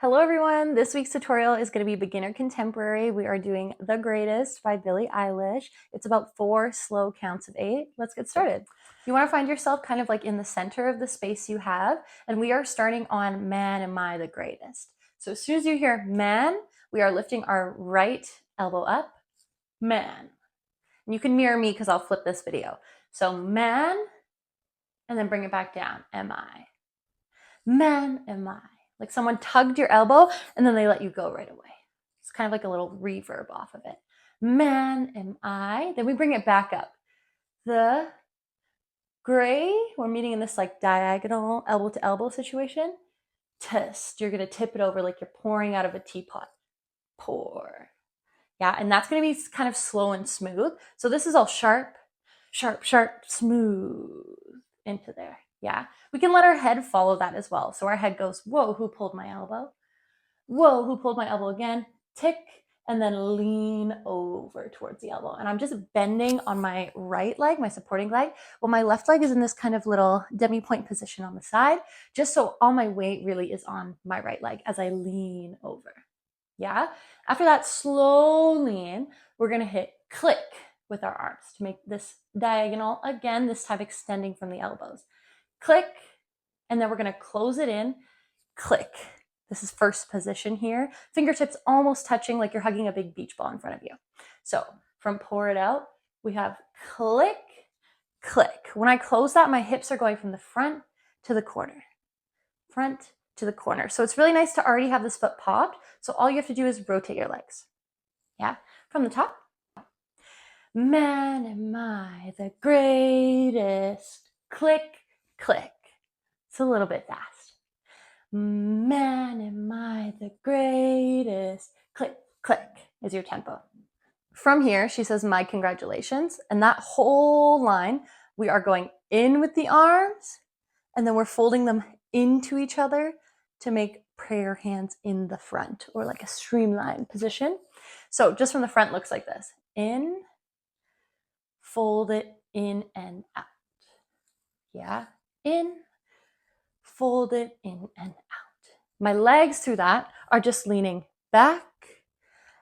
Hello everyone, this week's tutorial is going to be beginner contemporary. We are doing The Greatest by Billie Eilish. It's about 4 slow counts of 8. Let's get started. You want to find yourself kind of like in the center of the space you have, and we are starting on Man Am I the Greatest. So as soon as you hear man, we are lifting our right elbow up, man. And you can mirror me because I'll flip this video. So man, and then bring it back down, am I. Man am I. Like someone tugged your elbow and then they let you go right away. It's kind of like a little reverb off of it. Man am I. Then we bring it back up. The gray, we're meeting in this like diagonal elbow to elbow situation. Test. You're going to tip it over like you're pouring out of a teapot. Pour. Yeah, and that's going to be kind of slow and smooth. So this is all sharp, sharp, sharp, smooth into there. Yeah, we can let our head follow that as well. So our head goes, whoa, who pulled my elbow? Whoa, who pulled my elbow again? Tick, and then lean over towards the elbow. And I'm just bending on my right leg, my supporting leg, while my left leg is in this kind of little demi-point position on the side, just so all my weight really is on my right leg as I lean over. Yeah. After that slow lean, we're going to hit click with our arms to make this diagonal, again, this time extending from the elbows. Click, and then we're going to close it in, click. This is first position here. Fingertips almost touching like you're hugging a big beach ball in front of you. So from pour it out, we have click, click. When I close that, my hips are going from the front to the corner. Front to the corner. So it's really nice to already have this foot popped. So all you have to do is rotate your legs. Yeah, from the top. Man am I the greatest. Click, click. It's a little bit fast. Man am I the greatest. Click, click is your tempo. From here, she says, my congratulations. And that whole line, we are going in with the arms, and then we're folding them into each other to make prayer hands in the front, or like a streamlined position. So just from the front looks like this. In, fold it in and out. Yeah, in, fold it in and out. My legs through that are just leaning back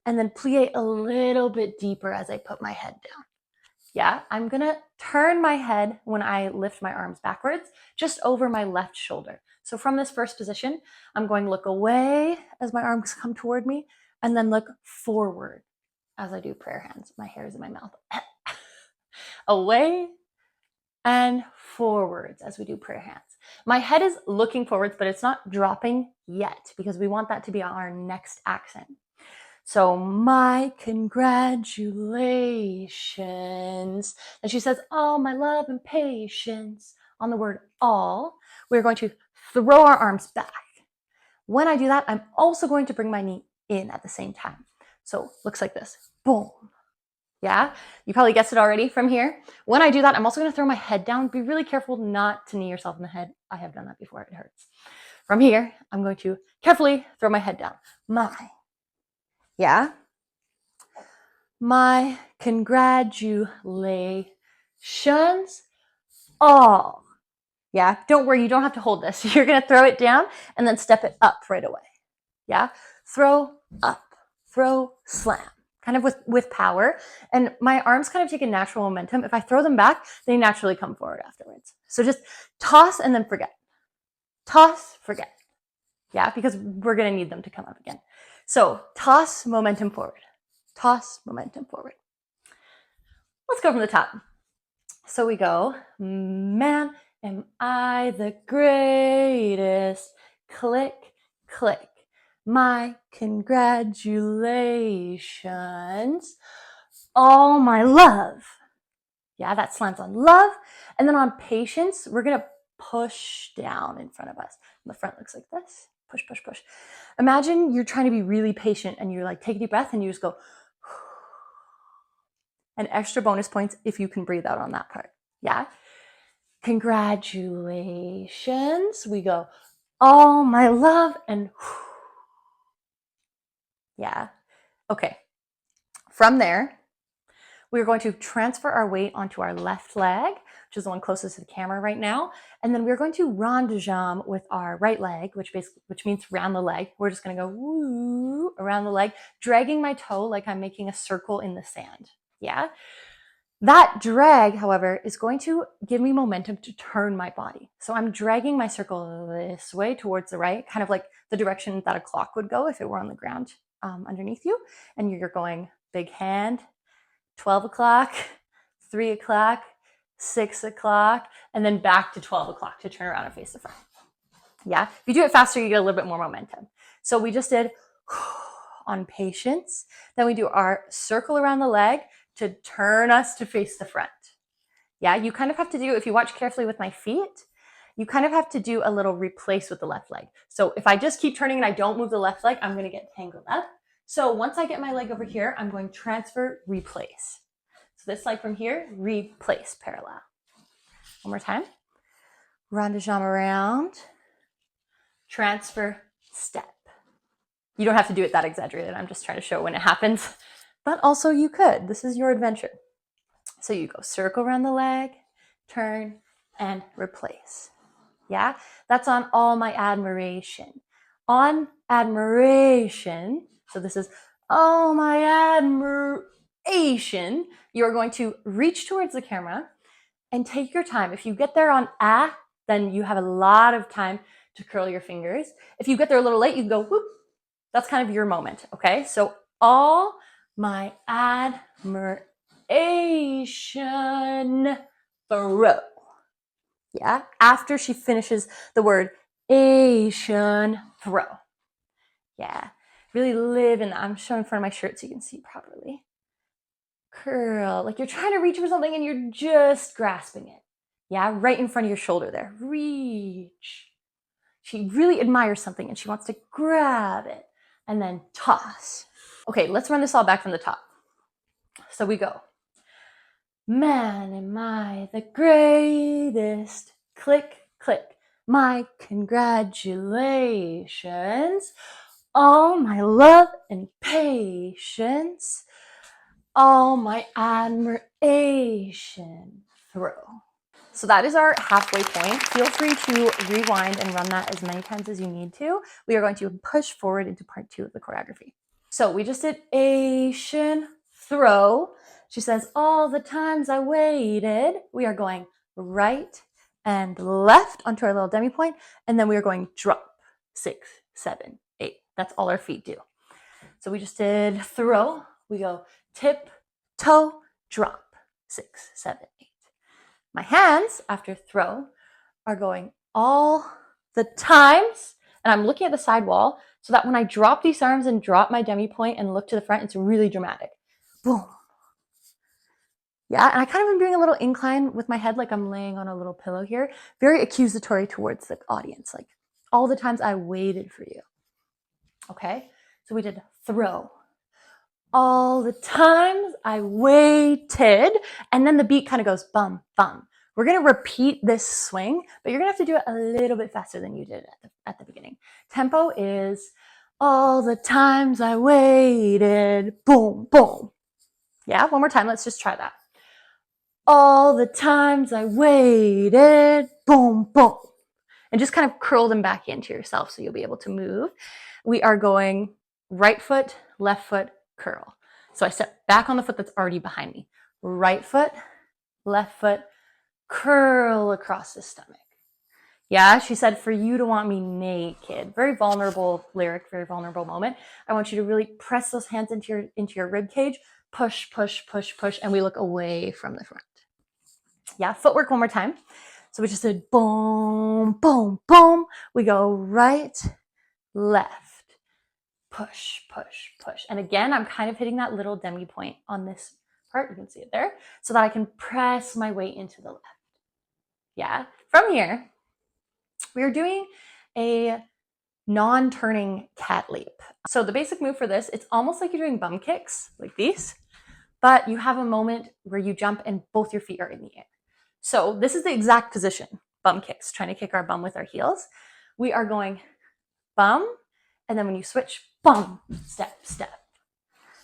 and then plie a little bit deeper as I put my head down. Yeah, I'm gonna turn my head when I lift my arms backwards, just over my left shoulder. So from this first position, I'm going to look away as my arms come toward me, and then look forward as I do prayer hands. My hair is in my mouth. Away and forwards as we do prayer hands. My head is looking forwards, but it's not dropping yet because we want that to be our next accent. So my congratulations. And she says, all my love and patience. On the word all, we're going to throw our arms back. When I do that, I'm also going to bring my knee in at the same time. So looks like this. Boom. Yeah, you probably guessed it already from here. When I do that, I'm also going to throw my head down. Be really careful not to knee yourself in the head. I have done that before. It hurts. From here, I'm going to carefully throw my head down. Yeah. My congratulations all. Yeah, don't worry, you don't have to hold this. You're going to throw it down and then step it up right away. Yeah, throw, up, throw, slam. Kind of with power. And my arms kind of take a natural momentum. If I throw them back, they naturally come forward afterwards. So just toss and then forget. Toss, forget. Yeah, because we're going to need them to come up again. So toss, momentum forward. Toss, momentum forward. Let's go from the top. So we go, man, am I the greatest? Click, click. My congratulations. All my love. Yeah, that slants on love. And then on patience, we're going to push down in front of us. And the front looks like this. Push, push, push. Imagine you're trying to be really patient and you're like, take a deep breath and you just go, and extra bonus points if you can breathe out on that part. Yeah. Congratulations. We go, all my love, and yeah. Okay. From there, we're going to transfer our weight onto our left leg. which is the one closest to the camera right now. And then we're going to rond de jambe with our right leg, which means round the leg. We're just going to go woo around the leg, dragging my toe like I'm making a circle in the sand. Yeah. That drag, however, is going to give me momentum to turn my body. So I'm dragging my circle this way towards the right, kind of like the direction that a clock would go if it were on the ground underneath you. And you're going big hand, 12 o'clock, 3 o'clock, 6 o'clock, and then back to 12 o'clock to turn around and face the front. Yeah, if you do it faster, you get a little bit more momentum. So we just did on patience. Then we do our circle around the leg to turn us to face the front. Yeah, you kind of have to do, if you watch carefully with my feet, you kind of have to do a little replace with the left leg. So if I just keep turning and I don't move the left leg, I'm going to get tangled up. So once I get my leg over here, I'm going transfer, replace. So this leg from here, replace, parallel. One more time. Rond de jambe around, transfer, step. You don't have to do it that exaggerated. I'm just trying to show when it happens. But also you could. This is your adventure. So you go circle around the leg, turn, and replace. Yeah, that's on all my admiration. On admiration, so this is all my admiration, you're going to reach towards the camera and take your time. If you get there on then you have a lot of time to curl your fingers. If you get there a little late, you can go whoop. That's kind of your moment, okay? So all my admiration, throw. Yeah, after she finishes the word Asian, throw. Yeah, really live in that. I'm showing in front of my shirt so you can see properly. Curl, like you're trying to reach for something and you're just grasping it. Yeah, right in front of your shoulder there. Reach. She really admires something and she wants to grab it. And then toss. Okay, let's run this all back from the top. So we go. Man, am I the greatest? Click, click. My congratulations. All my love and patience. All my admiration. Throw. So that is our halfway point. Feel free to rewind and run that as many times as you need to. We are going to push forward into part 2 of the choreography. So we just did Asian, throw. She says, all the times I waited. We are going right and left onto our little demi point. And then we are going drop, 6, 7, 8. That's all our feet do. So we just did throw. We go tip, toe, drop, 6, 7, 8. My hands, after throw, are going all the times, and I'm looking at the side wall so that when I drop these arms and drop my demi point and look to the front, it's really dramatic. Boom. Yeah, and I kind of am doing a little incline with my head like I'm laying on a little pillow here. Very accusatory towards the audience, like all the times I waited for you. Okay, so we did throw. All the times I waited, and then the beat kind of goes bum, bum. We're going to repeat this swing, but you're going to have to do it a little bit faster than you did at the beginning. Tempo is all the times I waited, boom, boom. Yeah, one more time. Let's just try that. All the times I waited, boom, boom. And just kind of curl them back into yourself so you'll be able to move. We are going right foot, left foot, curl. So I step back on the foot that's already behind me. Right foot, left foot, curl across the stomach. Yeah, she said, for you to want me naked. Very vulnerable lyric, very vulnerable moment. I want you to really press those hands into your rib cage. Push, push, push, push, and we look away from the front. Yeah, footwork one more time. So we just did boom, boom, boom. We go right, left. Push, push, push. And again, I'm kind of hitting that little demi point on this part. You can see it there. So that I can press my way into the left. Yeah. From here, we're doing a non-turning cat leap. So the basic move for this, it's almost like you're doing bum kicks, like these, but you have a moment where you jump and both your feet are in the air. So this is the exact position, bum kicks, trying to kick our bum with our heels. We are going bum, and then when you switch, bum, step, step.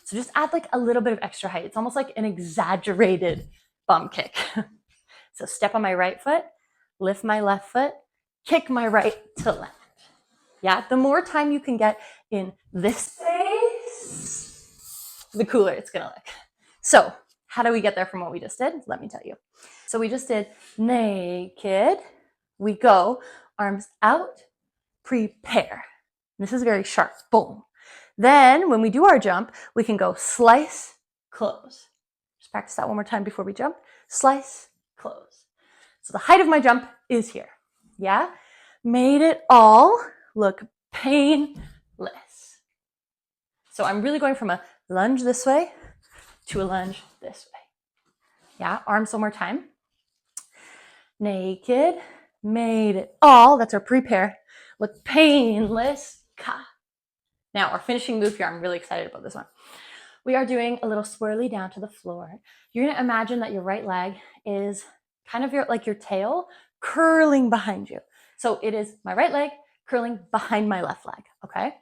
So just add like a little bit of extra height. It's almost like an exaggerated bum kick. So step on my right foot, lift my left foot, kick my right to left. Yeah, the more time you can get in this space, the cooler it's gonna look. So how do we get there from what we just did? Let me tell you. So we just did naked. We go, arms out, prepare. This is very sharp, boom. Then when we do our jump, we can go slice, close. Just practice that one more time before we jump. Slice, close. So the height of my jump is here. Yeah? Made it all look painless. So I'm really going from a lunge this way to a lunge this way. Yeah? Arms one more time. Naked. Made it all. That's our prepare. Look painless. Ka. Now, our finishing move here, I'm really excited about this one. We are doing a little swirly down to the floor. You're going to imagine that your right leg is kind of like your tail curling behind you. So it is my right leg curling behind my left leg, okay?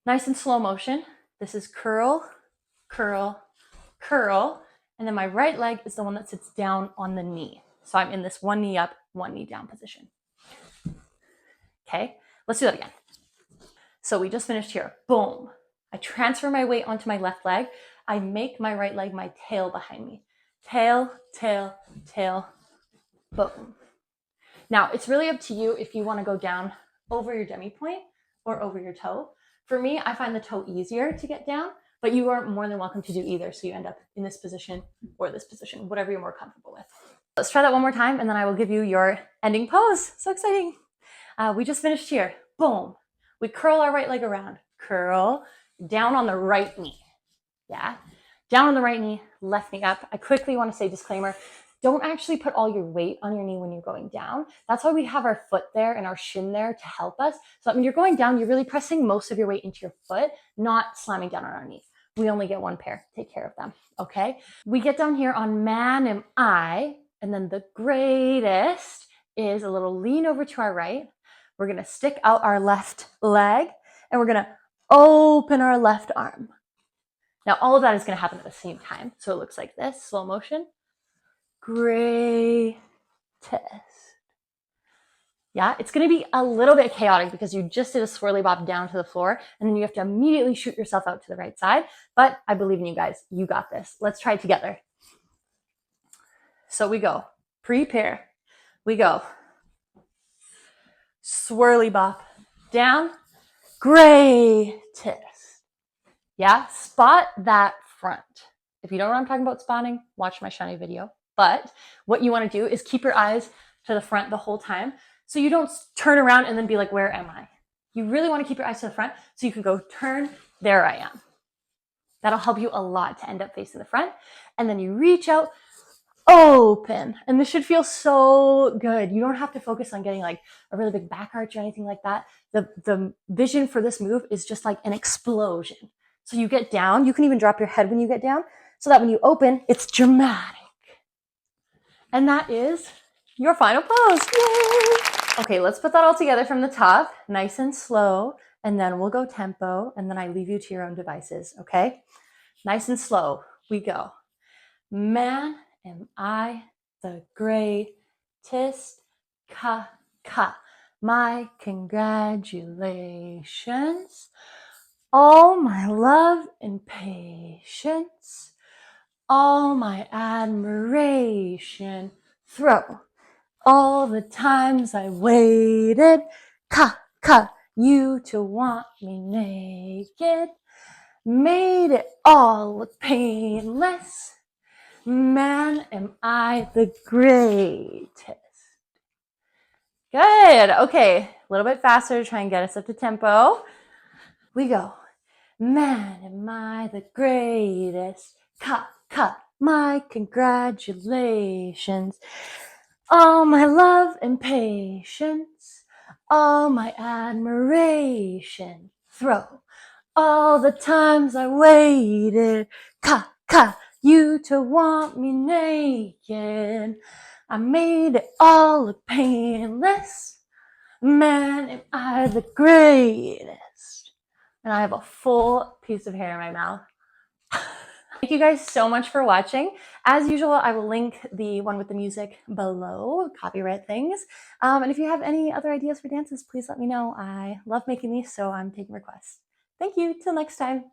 Nice and slow motion. This is curl, curl, curl. And then my right leg is the one that sits down on the knee. So I'm in this one knee up, one knee down position. Okay, let's do that again. So we just finished here. Boom. I transfer my weight onto my left leg. I make my right leg my tail behind me. Tail, tail, tail, boom. Now, it's really up to you if you want to go down over your demi point or over your toe. For me, I find the toe easier to get down, but you are more than welcome to do either. So you end up in this position or this position, whatever you're more comfortable with. Let's try that one more time, and then I will give you your ending pose. So exciting. We just finished here. Boom. We curl our right leg around. Curl down on the right knee. Yeah. Down on the right knee, left knee up. I quickly want to say disclaimer. Don't actually put all your weight on your knee when you're going down. That's why we have our foot there and our shin there to help us. So that when you're going down, you're really pressing most of your weight into your foot, not slamming down on our knee. We only get one pair. Take care of them. Okay. We get down here on man am I, and then the greatest is a little lean over to our right. We're going to stick out our left leg and we're going to open our left arm. Now, all of that is going to happen at the same time. So it looks like this, slow motion. Greatest. Yeah, it's going to be a little bit chaotic because you just did a swirly bop down to the floor and then you have to immediately shoot yourself out to the right side. But I believe in you guys. You got this. Let's try it together. So we go. Prepare. We go. Swirly bop down. Greatest. Yeah, spot that front. If you don't know what I'm talking about spotting, watch my shiny video. But what you want to do is keep your eyes to the front the whole time so you don't turn around and then be like, where am I? You really want to keep your eyes to the front so you can go turn, there I am. That'll help you a lot to end up facing the front. And then you reach out, open. And this should feel so good. You don't have to focus on getting like a really big back arch or anything like that. The vision for this move is just like an explosion. So you get down, you can even drop your head when you get down so that when you open, it's dramatic. And that is your final pose. Yay! Okay, let's put that all together from the top, nice and slow, and then we'll go tempo, and then I leave you to your own devices, okay? Nice and slow, we go. Man, am I the greatest? Ka, ka. My congratulations. All my love and patience. All my admiration. Throw. All the times I waited. Ka, ka. You to want me naked. Made it all look painless. Man, am I the greatest. Good. Okay. A little bit faster to try and get us up to tempo. We go. Man, am I the greatest. Ka, ka. My congratulations. All my love and patience. All my admiration. Throw. All the times I waited. Ka, ka. You to want me naked. I made it all look painless. Man, am I the greatest. And I have a full piece of hair in my mouth. Thank you guys so much for watching. As usual, I will link the one with the music below, copyright things. And if you have any other ideas for dances, please let me know. I love making these, so I'm taking requests. Thank you. Till next time.